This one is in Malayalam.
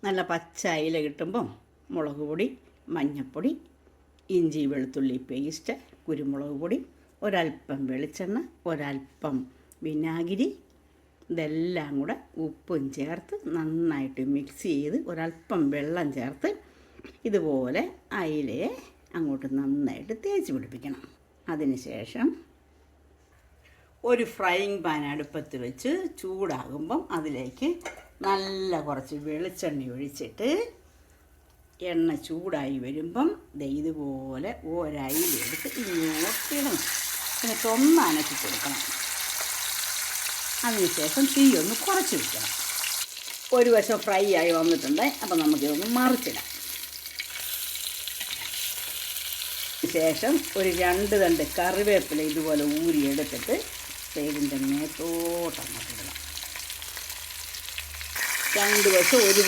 നല്ല പച്ച അയില കിട്ടുമ്പം മുളക് പൊടി, മഞ്ഞൾപ്പൊടി, ഇഞ്ചി വെളുത്തുള്ളി പേസ്റ്റ്, കുരുമുളക് പൊടി, ഒരൽപ്പം വെളിച്ചെണ്ണ, ഒരൽപ്പം വിനാഗിരി, ഇതെല്ലാം കൂടെ ഉപ്പും ചേർത്ത് നന്നായിട്ട് മിക്സ് ചെയ്ത് ഒരൽപ്പം വെള്ളം ചേർത്ത് ഇതുപോലെ അയിലയെ അങ്ങോട്ട് നന്നായിട്ട് തേച്ച് പിടിപ്പിക്കണം. അതിനുശേഷം ഒരു ഫ്രൈയിങ് പാൻ അടുപ്പത്ത് വെച്ച് ചൂടാകുമ്പം അതിലേക്ക് നല്ല കുറച്ച് വെളിച്ചെണ്ണ ഒഴിച്ചിട്ട് എണ്ണ ചൂടായി വരുമ്പം ഇതുപോലെ ഒരയിലെടുത്ത് ഇങ്ങോട്ടിടണം. എന്നിട്ട് ഒന്ന് അനക്കി കൊടുക്കണം. അതിനുശേഷം തീ ഒന്ന് കുറച്ച് വയ്ക്കണം. ഒരു വശം ഫ്രൈ ആയി വന്നിട്ടുണ്ട്. അപ്പം നമുക്കിതൊന്ന് മറിച്ചിടാം. ശേഷം ഒരു 2 തണ്ട് കറിവേപ്പില ഇതുപോലെ ഊരിയെടുത്തിട്ട് ഇതിൻ്റെ മേത്തോട്ടങ്ങോട്ടിടണം. 2 വശം ഒരു